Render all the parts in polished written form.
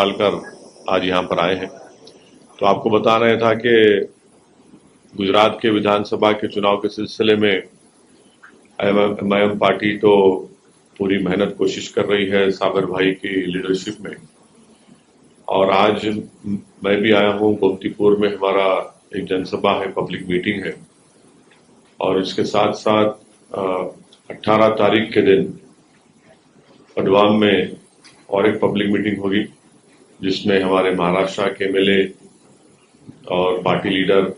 टालकर आज यहाँ पर आए हैं। तो आपको बता रहा था कि गुजरात के विधानसभा के चुनाव के सिलसिले में एमआईएम पार्टी तो पूरी मेहनत कोशिश कर रही है साबिर भाई की लीडरशिप में। और आज मैं भी आया हूँ, गोमतीपुर में हमारा एक जनसभा है, पब्लिक मीटिंग है। और इसके साथ साथ 18 तारीख के दिन पडवाम में और एक पब्लिक मीटिंग होगी, जिसमें हमारे महाराष्ट्र के एमएलए और पार्टी लीडर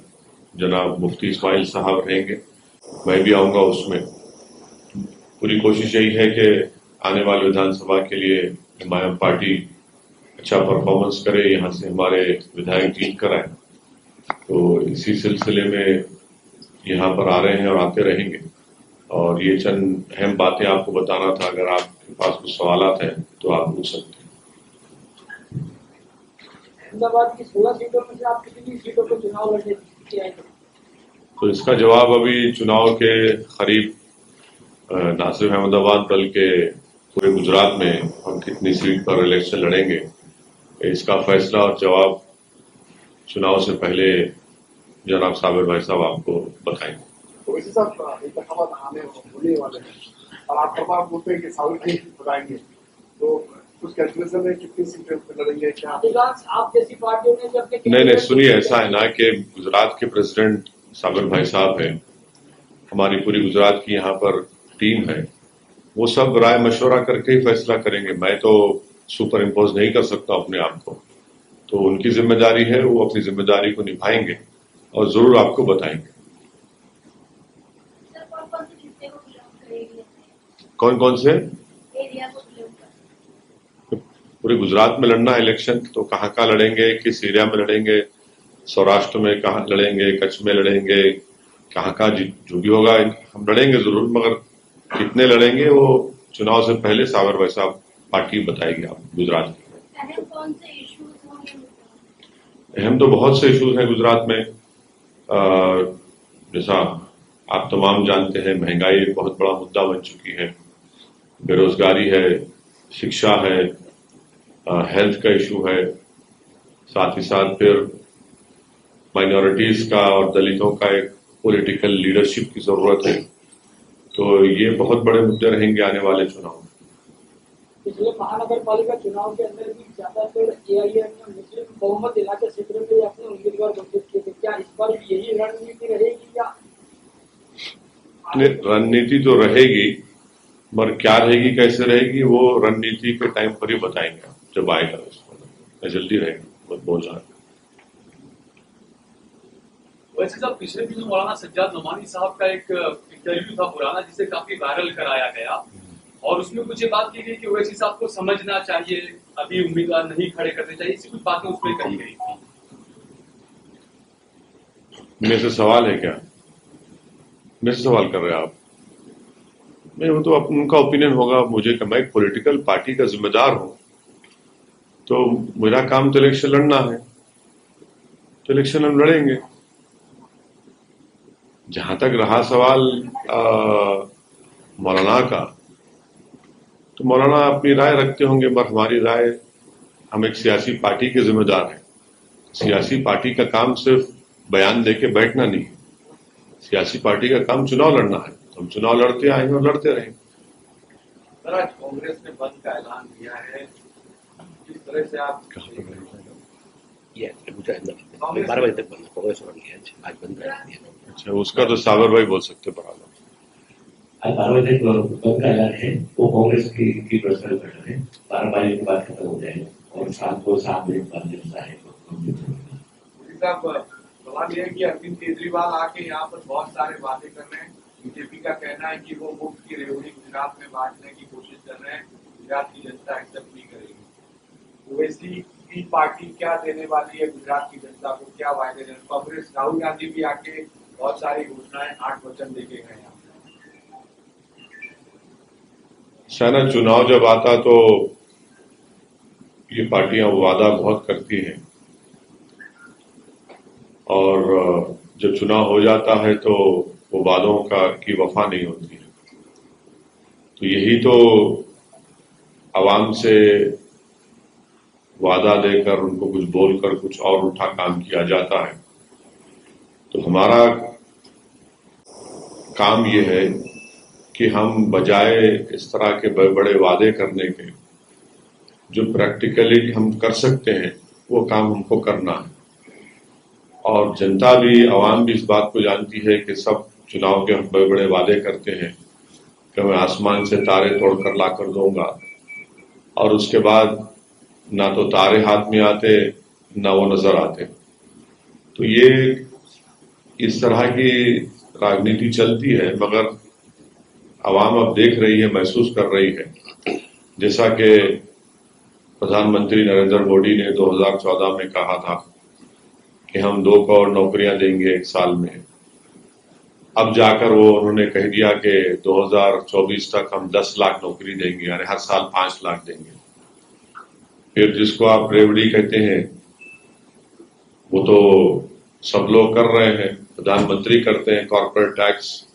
जनाब मुफ्ती इस्माइल साहब रहेंगे। मैं भी आऊंगा उसमें। पूरी कोशिश यही है कि आने वाले विधानसभा के लिए एमआईएम पार्टी अच्छा परफॉर्मेंस करे, यहाँ से हमारे विधायक जीत कर आए। तो इसी सिलसिले में यहाँ पर आ रहे हैं और आते रहेंगे। और ये चंद अहम बातें आपको बताना था। अगर आपके पास कुछ सवालात हैं तो आप पूछ सकते हैं। अहमदाबाद की 16 सीटों में से आप कितनी सीटों पर चुनाव लड़ने की आएंगे? तो इसका जवाब अभी चुनाव के करीब ना सिर्फ अहमदाबाद बल्कि पूरे गुजरात में हम कितनी सीट पर इलेक्शन लड़ेंगे, इसका फैसला और जवाब चुनाव से पहले जनाब साबिर भाई साहब आपको बताएंगे। तो इसी साहब इंतखाबात आने होने वाले हैं और आप तमाम बोलते हैं कि साबिर भाई बताएंगे, तो कुछ कैलकुलेशन है कितनी सीटें पर लड़ेंगे? क्या आप जैसी पार्टियों ने जब नहीं, सुनिए, ऐसा है ना कि गुजरात के प्रेसिडेंट साबिर भाई साहब हैं, हमारी पूरी गुजरात की यहाँ पर टीम है, वो सब राय मशवरा करके ही फैसला करेंगे। मैं तो सुपर इम्पोज नहीं कर सकता अपने आप को। तो उनकी जिम्मेदारी है, वो अपनी जिम्मेदारी को निभाएंगे और जरूर आपको बताएंगे। कौन कौन से पूरे गुजरात में लड़ना है इलेक्शन, तो कहाँ लड़ेंगे, किस एरिया में लड़ेंगे, सौराष्ट्र में कहाँ लड़ेंगे, कच्छ में लड़ेंगे, कहाँ जो भी होगा हम लड़ेंगे जरूर, मगर कितने लड़ेंगे वो चुनाव से पहले साबिर भाई साहब पार्टी बताएगी आप गुजरात की। अहम तो बहुत से इश्यूज हैं गुजरात में। जैसा आप तमाम जानते हैं, महंगाई एक बहुत बड़ा मुद्दा बन चुकी है, बेरोजगारी है, शिक्षा है, हेल्थ का इशू है, साथ ही साथ फिर माइनॉरिटीज का और दलितों का एक पॉलिटिकल लीडरशिप की जरूरत है। तो ये बहुत बड़े मुद्दे रहेंगे आने वाले चुनाव में। पिछले महानगर पालिका चुनाव के अंदर भी ज्यादातर एआईएम ने मुस्लिम बहुमत इलाके क्षेत्र में अपने उम्मीदवार घोषित किए थे। क्या इस बार भी यही रणनीति रहेगी या? रणनीति तो रहेगी, मगर क्या रहेगी, कैसे रहेगी, वो रणनीति के टाइम पर ही बताएंगे जब आएगा। उसको जल्दी रहेगा बोल रहा है। वैसे साहब, पिछले दिनों मौलाना सज्जाद नोमानी साहब का एक इंटरव्यू था पुराना, जिसे काफी वायरल कराया गया और उसमें कुछ ये बात की गई कि ओवैसी साहब को समझना चाहिए, अभी उम्मीदवार नहीं खड़े करने चाहिए, इसी कुछ बातें उसमें कही गई थी। मेरे से सवाल है क्या? मेरे से सवाल कर रहे हैं आप? नहीं, वो तो उनका ओपिनियन होगा। मुझे मैं एक पॉलिटिकल पार्टी का जिम्मेदार हूं, तो मेरा काम तो इलेक्शन लड़ना है, तो इलेक्शन हम लड़ेंगे। जहां तक रहा सवाल मौलाना का, तो मौलाना अपनी राय रखते होंगे, मगर हमारी राय, हम एक सियासी पार्टी के जिम्मेदार हैं। सियासी पार्टी का काम सिर्फ बयान देके बैठना नहीं है, सियासी पार्टी का काम चुनाव लड़ना है। तो हम चुनाव लड़ते आए हैं और लड़ते रहेंगे। सर, आज कांग्रेस ने बंद का ऐलान किया है, जिस तरह से आप ये 12 बजे तक बंद, कांग्रेस आज बंद कर दिया। अच्छा, उसका तो साबिर भाई बोल सकते बराबर। आज 12 बजे तक बंद का ऐलान है, वो कांग्रेस की पर्सनल मैटर है। 12 बजे के बाद खत्म हो जाएगा और 7 बजे के बाद जलसा है। साहब, सवाल यह है कि अरविंद केजरीवाल आके यहाँ पर बहुत सारे वादे कर रहे हैं। बीजेपी का कहना है कि वो मुफ्त की रेवड़ी गुजरात में बांटने की कोशिश कर रहे हैं, गुजरात की जनता एक्सेप्ट नहीं करेगी। ओवैसी की पार्टी क्या देने वाली है गुजरात की जनता को, क्या वायदे हैं? कांग्रेस, राहुल गांधी भी आके बहुत सारी घोषणाएं, 8 वचन देके गए हैं। शायद चुनाव जब आता तो ये पार्टियां वादा बहुत करती हैं और जब चुनाव हो जाता है तो वो वादों की वफा नहीं होती है। तो यही तो आवाम से वादा देकर उनको कुछ बोलकर कुछ और उल्टा काम किया जाता है। तो हमारा काम ये है कि हम बजाय इस तरह के बड़े बड़े वादे करने के, जो प्रैक्टिकली हम कर सकते हैं वो काम हमको करना है। और जनता भी, आवाम भी इस बात को जानती है कि सब चुनाव के हम बड़े बड़े वादे करते हैं कि मैं आसमान से तारे तोड़कर ला कर दूंगा, और उसके बाद ना तो तारे हाथ में आते ना वो नजर आते। तो ये इस तरह की राजनीति चलती है, मगर आवाम अब देख रही है, महसूस कर रही है। जैसा कि प्रधानमंत्री नरेंद्र मोदी ने 2014 में कहा था कि हम 2 करोड़ नौकरियां देंगे 1 साल में, अब जाकर वो उन्होंने कह दिया कि 2024 तक हम 10 लाख नौकरी देंगे, यानी हर साल 5 लाख देंगे। फिर जिसको आप रेवड़ी कहते हैं वो तो सब लोग कर रहे हैं, प्रधानमंत्री करते हैं, कॉर्पोरेट टैक्स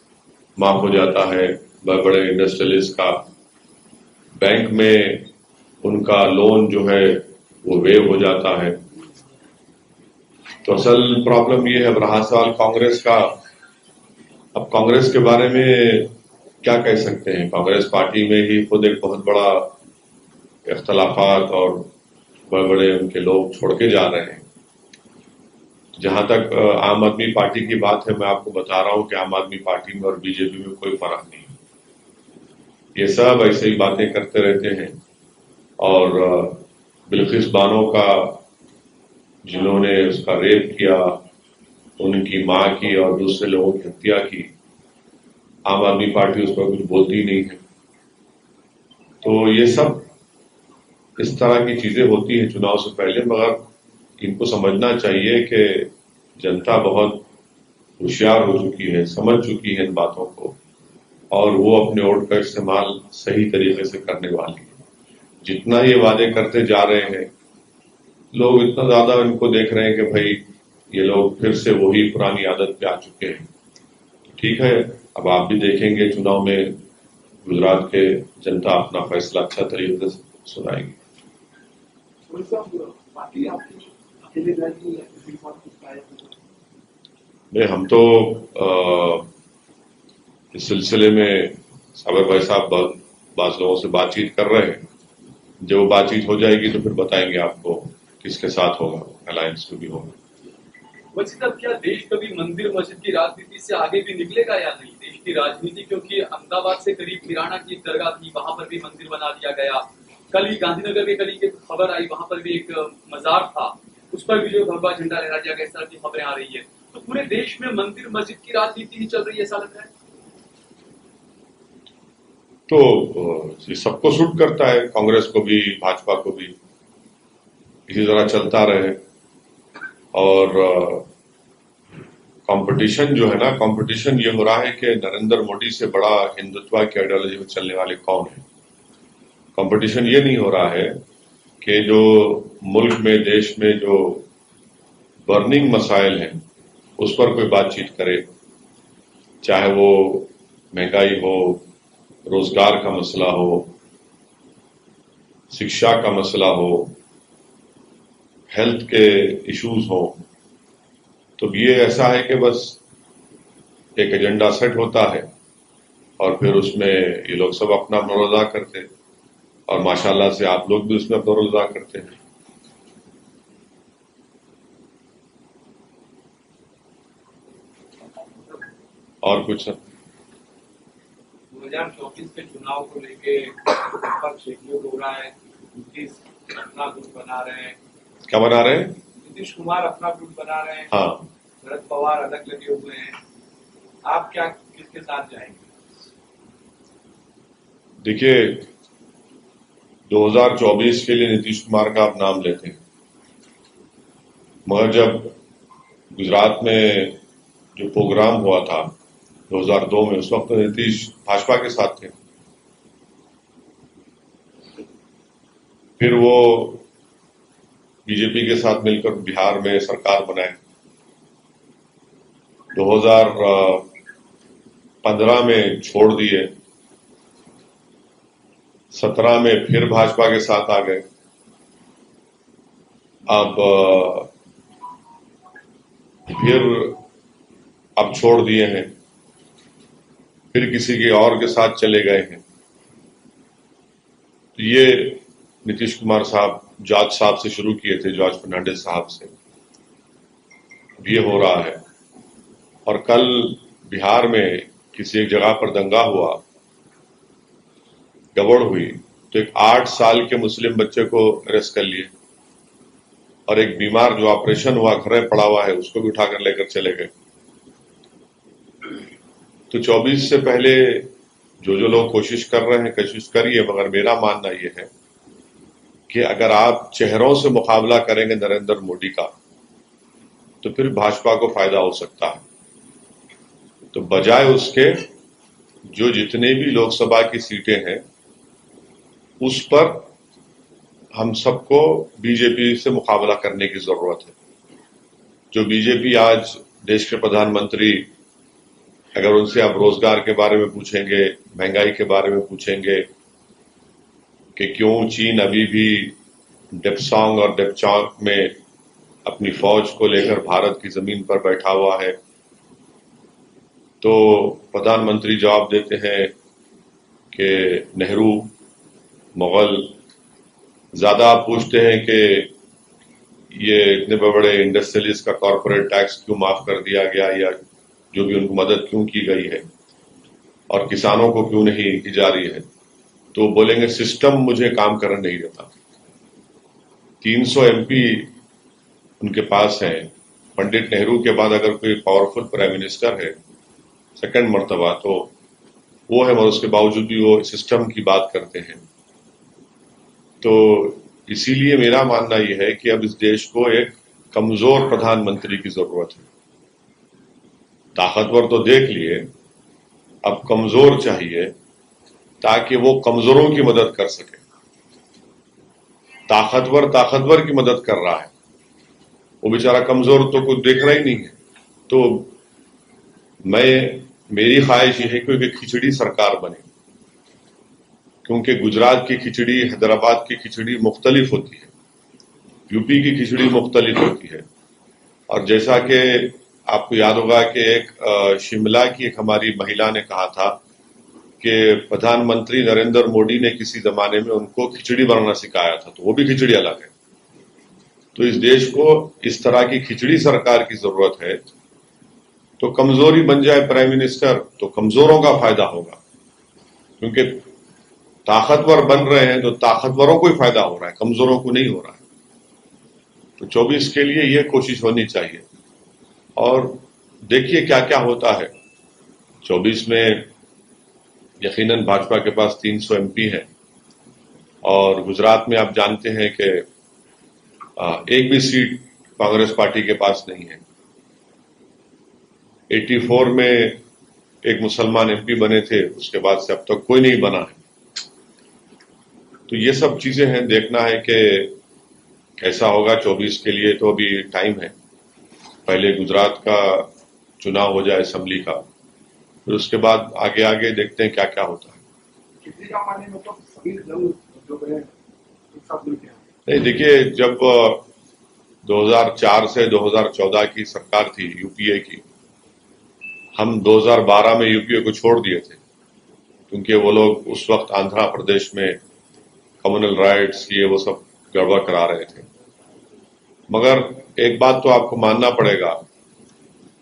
माफ हो जाता है बड़े बड़े इंडस्ट्रियलिस्ट का, बैंक में उनका लोन जो है वो वेव हो जाता है। तो असल प्रॉब्लम ये है। अब रहा सवाल कांग्रेस का, अब कांग्रेस के बारे में क्या कह सकते हैं? कांग्रेस पार्टी में ही खुद एक बहुत बड़ा इख्तलाफात और बड़े बड़े उनके लोग छोड़ के जा रहे हैं। जहां तक आम आदमी पार्टी की बात है, मैं आपको बता रहा हूं कि आम आदमी पार्टी में और बीजेपी में कोई फर्क नहीं। ये सब ऐसे ही बातें करते रहते हैं। और बिल्किस बानो का, जिन्होंने उसका रेप किया, उनकी मां की और दूसरे लोगों की हत्या की, आम आदमी पार्टी उस पर कुछ बोलती नहीं है। तो ये सब इस तरह की चीजें होती हैं चुनाव से पहले, मगर इनको समझना चाहिए कि जनता बहुत होशियार हो चुकी है, समझ चुकी है इन बातों को, और वो अपने वोट का इस्तेमाल सही तरीके से करने वाली है। जितना ये वादे करते जा रहे हैं, लोग इतना ज्यादा इनको देख रहे हैं कि भाई ये लोग फिर से वही पुरानी आदत पे आ चुके हैं। ठीक है, अब आप भी देखेंगे चुनाव में गुजरात के जनता अपना फैसला अच्छा तरीके से सुनाएगी। पार्टी आपकी अकेले जाएगी या किसी के साथ कुछ आएगा? नहीं, हम तो इस सिलसिले में साबर भाई साहब बात लोगों से बातचीत कर रहे हैं। जब वो बातचीत हो जाएगी तो फिर बताएंगे आपको किसके साथ होगा, अलायंस में भी होगा। वैसे तब क्या देश कभी मंदिर मस्जिद की राजनीति से आगे भी निकलेगा या नहीं? देश की राजनीति, क्योंकि अहमदाबाद से करीब किराना की दरगाह थी, वहां पर भी मंदिर बना दिया गया। कल ही गांधीनगर में कल की खबर आई, वहां पर भी एक मजार था, उस पर भी जो भगवा झंडा लहरा दिया गया, इस तरह की खबरें आ रही है। तो पूरे देश में मंदिर मस्जिद की राजनीति ही चल रही है, ऐसा लग रहा है। तो ये सबको सूट करता है, कांग्रेस को भी, भाजपा को भी। इसी तरह चलता रहे। और कंपटीशन जो है ना, कंपटीशन ये हो रहा है कि नरेंद्र मोदी से बड़ा हिंदुत्व की आइडियोलॉजी में चलने वाले कौन है। कंपटीशन ये नहीं हो रहा है कि जो मुल्क में, देश में जो बर्निंग मसाइल हैं उस पर कोई बातचीत करे, चाहे वो महंगाई हो, रोजगार का मसला हो, शिक्षा का मसला हो, हेल्थ के इश्यूज हो। तो ये ऐसा है कि बस एक एजेंडा सेट होता है और फिर उसमें ये लोग सब अपना रोल अदा करते हैं, और माशाल्लाह से आप लोग भी उसमें अपना रोल अदा करते हैं। और कुछ 2024 के चुनाव को लेके विपक्ष एकजुट हो रहा है, नीतीश अपना गुट बना रहे हैं। क्या बना रहे हैं? नीतीश कुमार अपना गुट बना रहे हैं। हाँ, शरद पवार अलग लगे हुए हैं। आप क्या किसके साथ जाएंगे? देखिए, 2024 के लिए नीतीश कुमार का आप नाम लेते हैं, मगर जब गुजरात में जो प्रोग्राम हुआ था 2002 में, उस वक्त नीतीश भाजपा के साथ थे। फिर वो बीजेपी के साथ मिलकर बिहार में सरकार बनाए। 2015 में छोड़ दिए, 17 में फिर भाजपा के साथ आ गए, फिर अब छोड़ दिए हैं, फिर किसी के और के साथ चले गए हैं। तो ये नीतीश कुमार साहब जॉर्ज साहब से शुरू किए थे, जॉर्ज फर्नांडिस साहब से, ये हो रहा है। और कल बिहार में किसी एक जगह पर दंगा हुआ, गड़बड़ हुई, तो एक 8 साल के मुस्लिम बच्चे को अरेस्ट कर लिए और एक बीमार जो ऑपरेशन हुआ घर में पड़ा हुआ है उसको भी उठाकर लेकर चले गए। तो 24 से पहले जो लोग कोशिश कर रहे हैं कोशिश करिए, मगर मेरा मानना यह है कि अगर आप चेहरों से मुकाबला करेंगे नरेंद्र मोदी का तो फिर भाजपा को फायदा हो सकता है। तो बजाय उसके जो जितने भी लोकसभा की सीटें हैं उस पर हम सबको बीजेपी से मुकाबला करने की जरूरत है। जो बीजेपी आज देश के प्रधानमंत्री, अगर उनसे आप रोजगार के बारे में पूछेंगे, महंगाई के बारे में पूछेंगे कि क्यों चीन अभी भी डेप्सांग और डेप्चांग में अपनी फौज को लेकर भारत की जमीन पर बैठा हुआ है, तो प्रधानमंत्री जवाब देते हैं कि नेहरू, मुगल। ज्यादा आप पूछते हैं कि ये इतने बड़े इंडस्ट्रियलिस्ट का कॉर्पोरेट टैक्स क्यों माफ कर दिया गया या जो भी उनको मदद क्यों की गई है और किसानों को क्यों नहीं की जा रही है, तो बोलेंगे सिस्टम मुझे काम करने नहीं देता। 300 एमपी उनके पास है। पंडित नेहरू के बाद अगर कोई पावरफुल प्राइम मिनिस्टर है सेकंड मर्तबा तो वो है, मगर उसके बावजूद भी वो सिस्टम की बात करते हैं। तो इसीलिए मेरा मानना यह है कि अब इस देश को एक कमजोर प्रधानमंत्री की जरूरत है। ताकतवर तो देख लिए, अब कमजोर चाहिए ताकि वो कमजोरों की मदद कर सके। ताकतवर की मदद कर रहा है, वो बेचारा कमजोर तो कुछ देख रहा ही नहीं है। तो मेरी ख्वाहिश ये है कि एक खिचड़ी सरकार बने, क्योंकि गुजरात की खिचड़ी, हैदराबाद की खिचड़ी मुख्तलिफ होती है, यूपी की खिचड़ी मुख्तलिफ होती है। और जैसा कि आपको याद होगा कि एक शिमला की एक हमारी महिला ने कहा था कि प्रधानमंत्री नरेंद्र मोदी ने किसी जमाने में उनको खिचड़ी बनाना सिखाया था, तो वो भी खिचड़ी अलग है। तो इस देश को इस तरह की खिचड़ी सरकार की जरूरत है। तो कमजोरी बन जाए प्राइम मिनिस्टर तो कमजोरों का फायदा होगा, क्योंकि ताकतवर बन रहे हैं तो ताकतवरों को ही फायदा हो रहा है, कमजोरों को नहीं हो रहा है। तो 24 के लिए ये कोशिश होनी चाहिए और देखिए क्या क्या होता है। 24 में यकीनन भाजपा के पास 300 एमपी है और गुजरात में आप जानते हैं कि एक भी सीट कांग्रेस पार्टी के पास नहीं है। 84 में एक मुसलमान एमपी बने थे, उसके बाद से अब तक कोई नहीं बना है। तो ये सब चीजें हैं, देखना है कि कैसा होगा 24 के लिए। तो अभी टाइम है, पहले गुजरात का चुनाव हो जाए असेंबली का, फिर उसके बाद आगे आगे देखते हैं क्या क्या होता है। किसी का माने मतलब सभी दल जो है एक साथ मिलकर, नहीं देखिए, जब 2004 से 2014 की सरकार थी यूपीए की, हम 2012 में यूपीए को छोड़ दिए थे, क्योंकि वो लोग उस वक्त आंध्र प्रदेश में कम्युनल राइट्स ये वो सब गड़बड़ करा रहे थे। मगर एक बात तो आपको मानना पड़ेगा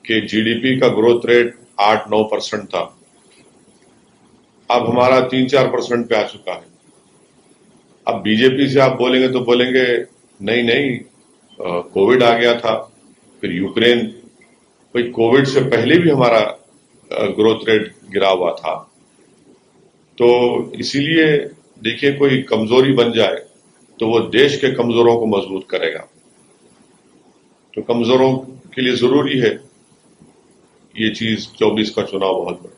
कि जीडीपी का ग्रोथ रेट 8-9% था, अब हमारा 3-4% पे आ चुका है। अब बीजेपी से आप बोलेंगे तो बोलेंगे नहीं कोविड आ गया था, फिर यूक्रेन, भाई कोविड से पहले भी हमारा ग्रोथ रेट गिरा हुआ था। तो इसीलिए देखिए, कोई कमजोरी बन जाए तो वो देश के कमजोरों को मजबूत करेगा। तो कमजोरों के लिए जरूरी है ये चीज 24 का चुनाव बहुत बड़ा।